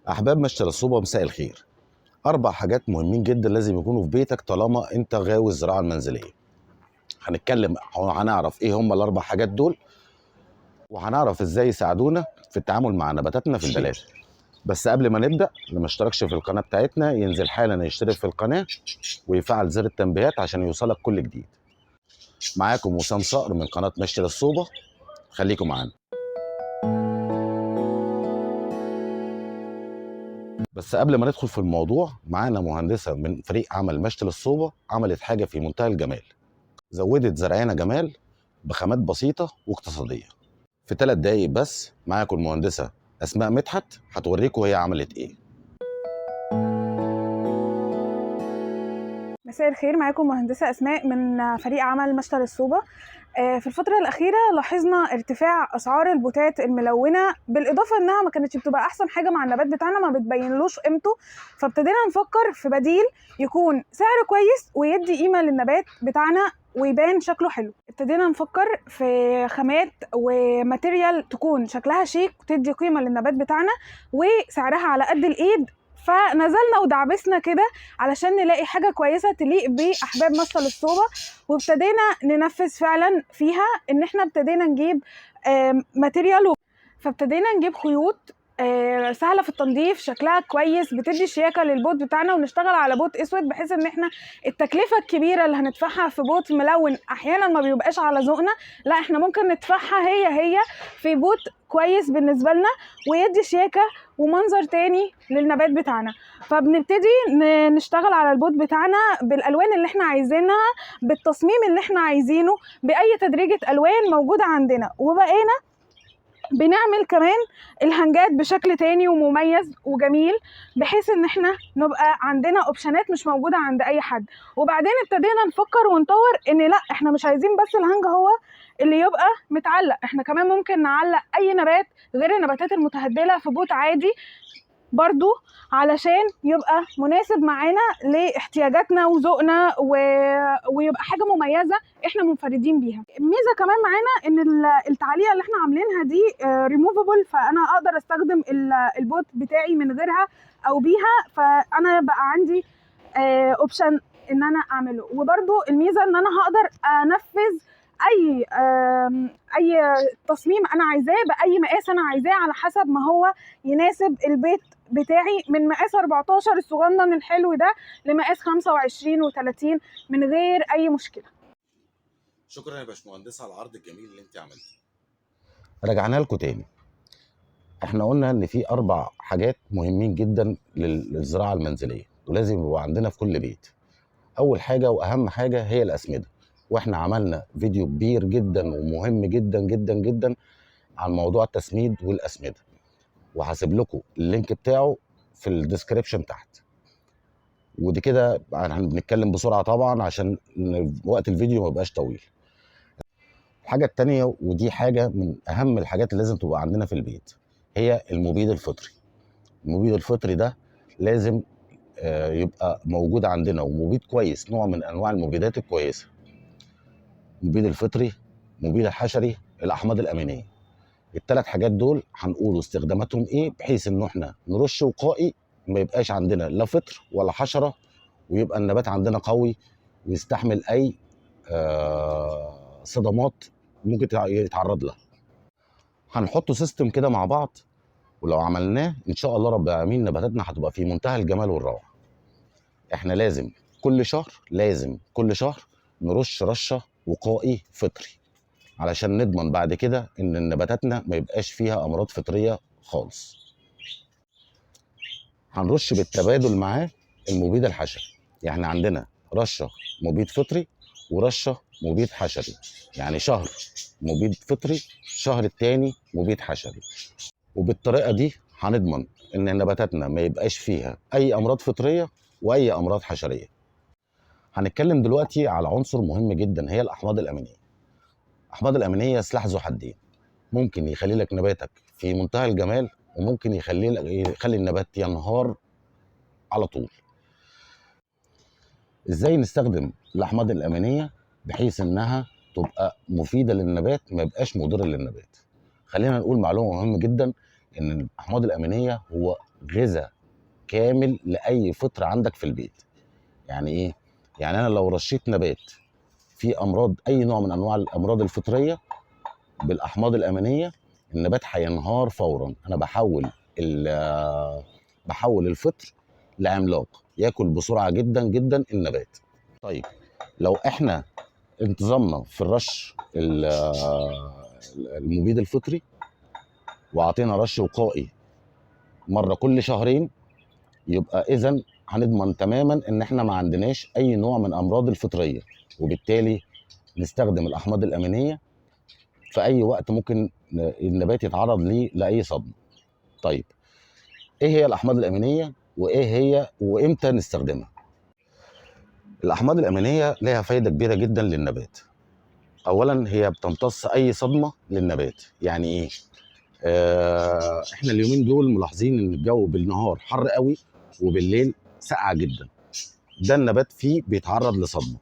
أحباب مشتل الصوبة، مساء الخير. 4 حاجات مهمين جدا لازم يكونوا في بيتك طالما أنت غاوي الزراعة المنزلية. هنتكلم هنعرف إيه هم ال4 حاجات دول، وهنعرف إزاي يساعدونا في التعامل مع نباتاتنا في البلاد. بس قبل ما نبدأ، اللي ما اشتركش في القناة بتاعتنا ينزل حالا يشترك في القناة ويفعل زر التنبيهات عشان يوصلك كل جديد. معاكم وسام صقر من قناة مشتل الصوبة، خليكم معانا. بس قبل ما ندخل في الموضوع، معانا مهندسة من فريق عمل مشتل الصوبة عملت حاجة في منتهى الجمال. زودت زرعنا جمال بخامات بسيطة واقتصادية. في 3 دقايق بس معاكم المهندسة أسماء مدحت هتوريكم هي عملت إيه. مساء الخير، معاكم مهندسة أسماء من فريق عمل مشتل الصوبة. في الفترة الأخيرة لاحظنا ارتفاع أسعار البوتات الملونة، بالإضافة إنها ما كانتش بتبقى أحسن حاجة مع النبات بتاعنا، ما بتبينلوش قيمته. فابتدينا نفكر في بديل يكون سعر كويس ويدي قيمة للنبات بتاعنا ويبان شكله حلو. ابتدينا نفكر في خامات وماتيريال تكون شكلها شيك وتدي قيمة للنبات بتاعنا وسعرها على قد الإيد. فنزلنا ودعبسنا كده علشان نلاقي حاجة كويسة تليق بأحباب مشتل الصوبة، وابتدينا ننفذ فعلا فيها ان احنا ابتدينا نجيب ماتيريال. فابتدينا نجيب خيوط سهله في التنظيف، شكلها كويس، بتدي شياكه للبوت بتاعنا، ونشتغل على بوت اسود بحيث ان احنا التكلفه الكبيره اللي هندفعها في بوت ملون احيانا ما بيبقاش على ذوقنا، لا احنا ممكن ندفعها هي في بوت كويس بالنسبه لنا ويدي شياكه ومنظر تاني للنبات بتاعنا. فبنبتدي نشتغل على البوت بتاعنا بالالوان اللي احنا عايزينها، بالتصميم اللي احنا عايزينه، باي تدريجه الوان موجوده عندنا، وبقينا بنعمل كمان الهنجات بشكل تاني ومميز وجميل بحيث ان احنا نبقى عندنا اوبشنات مش موجوده عند اي حد. وبعدين ابتدينا نفكر ونطور ان لا احنا مش عايزين بس الهنج هو اللي يبقى متعلق، احنا كمان ممكن نعلق اي نبات غير النباتات المتهدله في بوت عادي برضو علشان يبقى مناسب معانا لاحتياجاتنا وذوقنا ويبقى حاجه مميزه احنا منفردين بيها. ميزه كمان معانا ان التعليقه اللي احنا عاملينها دي ريموفبل، فانا اقدر استخدم البوت بتاعي من غيرها او بيها، فانا بقى عندي اوبشن ان انا اعمله. وبرضو الميزه ان انا هقدر انفذ اي تصميم انا عايزاه باي مقاس انا عايزاه على حسب ما هو يناسب البيت بتاعي، من مقاس 14 الصغنن الحلو ده لمقاس 25 و30 من غير اي مشكله. شكرا يا باشمهندسة على العرض الجميل اللي انت عملته. رجعنا لكم تاني. احنا قلنا ان في 4 حاجات مهمين جدا للزراعة المنزلية ولازم يبقوا عندنا في كل بيت. اول حاجة واهم حاجة هي الاسمدة، واحنا عملنا فيديو كبير جدا ومهم جدا جدا جدا عن موضوع التسميد والاسمدة، وهسيب لكم اللينك بتاعه في الديسكريبشن تحت. ودي كده هنتكلم بسرعه طبعا عشان وقت الفيديو ما يبقاش طويل. الحاجه التانية ودي حاجه من اهم الحاجات اللي لازم تبقى عندنا في البيت هي المبيد الفطري. المبيد الفطري ده لازم يبقى موجود عندنا، ومبيد كويس، نوع من انواع المبيدات الكويسه. المبيد الفطري، المبيد الحشري، الاحماض الامينيه. ال3 حاجات دول هنقول استخداماتهم ايه بحيث ان احنا نرش وقائي ما يبقاش عندنا لا فطر ولا حشره، ويبقى النبات عندنا قوي ويستحمل اي صدمات ممكن يتعرض لها. هنحط سيستم كده مع بعض، ولو عملناه ان شاء الله رب العالمين نباتاتنا هتبقى في منتهى الجمال والروعه. احنا لازم كل شهر نرش رشه وقائي فطري علشان نضمن بعد كده ان نباتاتنا ما يبقاش فيها امراض فطريه خالص. هنرش بالتبادل معاه المبيد الحشري، يعني عندنا رشه مبيد فطري ورشه مبيد حشري، يعني شهر مبيد فطري، الشهر التاني مبيد حشري. وبالطريقه دي هنضمن ان نباتاتنا ما يبقاش فيها اي امراض فطريه واي امراض حشريه. هنتكلم دلوقتي على عنصر مهم جدا هي الاحماض الامينيه. الاحماض الامينيه سلاح ذو حدين، ممكن يخلي لك نباتك في منتهى الجمال وممكن يخلي النبات ينهار على طول. ازاي نستخدم الاحماض الامينيه بحيث انها تبقى مفيده للنبات ما يبقاش مضر للنبات؟ خلينا نقول معلومه مهمه جدا، ان الاحماض الامينيه هو غذاء كامل لاي فطر عندك في البيت. يعني ايه؟ يعني انا لو رشيت نبات فيه امراض، اي نوع من انواع الامراض الفطريه، بالاحماض الامينيه، النبات هينهار فورا. انا بحول الفطر لعملاق ياكل بسرعه جدا جدا النبات. طيب لو احنا انتظمنا في الرش المبيد الفطري، وعطينا رش وقائي مره كل شهرين، يبقى اذا هنضمن تماما ان احنا ما عندناش اي نوع من امراض الفطريه، وبالتالي نستخدم الاحماض الامينيه في اي وقت ممكن النبات يتعرض ليه لاي صدمه. طيب ايه هي الاحماض الامينيه وايه هي وامتى نستخدمها؟ الاحماض الامينيه لها فايده كبيره جدا للنبات. اولا هي بتمتص اي صدمه للنبات. يعني ايه؟ احنا اليومين دول ملاحظين ان الجو بالنهار حر قوي وبالليل ساقعه جدا. ده النبات فيه بيتعرض لصدمه،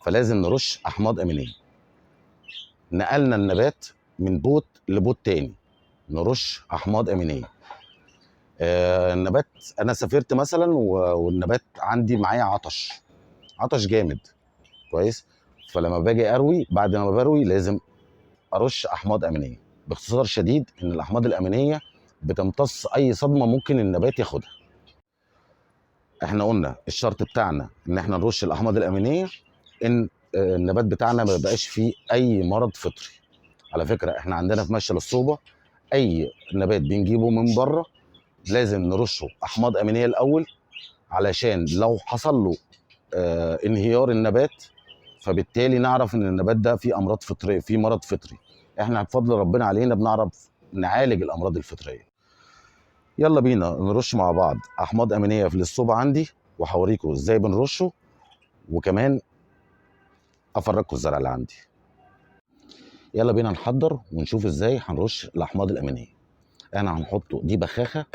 فلازم نرش احماض امينيه. نقلنا النبات من بوت لبوت تاني، نرش احماض امينيه. النبات انا سافرت مثلا والنبات عندي معايا عطش جامد، كويس، فلما باجي اروي، بعد ما بروي لازم ارش احماض امينيه. باختصار شديد ان الاحماض الامينيه بتمتص اي صدمه ممكن النبات ياخدها. احنا قلنا الشرط بتاعنا ان احنا نرش الاحماض الامينيه ان النبات بتاعنا ما يبقاش فيه اي مرض فطري. على فكره احنا عندنا في مشي الصوبه اي نبات بنجيبه من بره لازم نرشه احماض امينيه الاول، علشان لو حصل له انهيار النبات، فبالتالي نعرف ان النبات ده فيه امراض فطريه، فيه مرض فطري. احنا بفضل ربنا علينا بنعرف نعالج الامراض الفطريه. يلا بينا نرش مع بعض احماض امينيه في الصوبه عندي، وهوريكم ازاي بنرشه، وكمان افرجكم الزرع اللي عندي. يلا بينا نحضر ونشوف ازاي هنرش الاحماض الامينيه. انا هنحطه دي بخاخه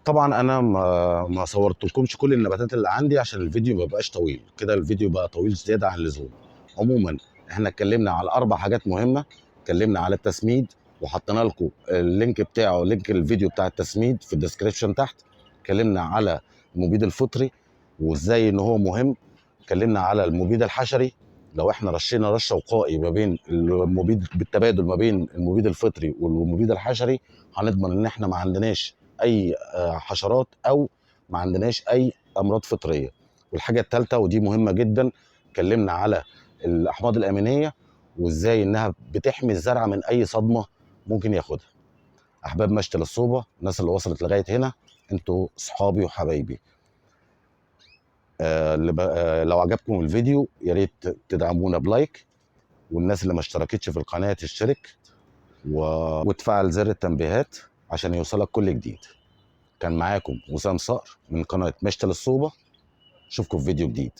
طبعا انا ما صورتلكمش كل النباتات اللي عندي عشان الفيديو ما يبقاش طويل كده، الفيديو بقى طويل زياده عن اللزوم. عموما احنا اتكلمنا على 4 حاجات مهمه. اتكلمنا على التسميد وحطينا لكم اللينك بتاعه، لينك الفيديو بتاع التسميد في الديسكريبشن تحت. اتكلمنا على المبيد الفطري وازاي ان هو مهم. اتكلمنا على المبيد الحشري، لو احنا رشينا رشه وقائي ما بين المبيد بالتبادل ما بين المبيد الفطري والمبيد الحشري، هنضمن ان احنا ما عندناش اي حشرات او ما عندناش اي امراض فطريه. والحاجه الثالثه ودي مهمه جدا، اتكلمنا على الاحماض الامينيه وازاي انها بتحمي الزرع من اي صدمه ممكن ياخدها. احباب مشتل الصوبه، الناس اللي وصلت لغايه هنا انتوا صحابي وحبايبي. لو عجبكم الفيديو يا ريت تدعمونا بلايك، والناس اللي ما اشتركتش في القناه تشترك وتفعل زر التنبيهات عشان يوصلك كل جديد. كان معاكم وسام صقر من قناه مشتل الصوبه، اشوفكم في فيديو جديد.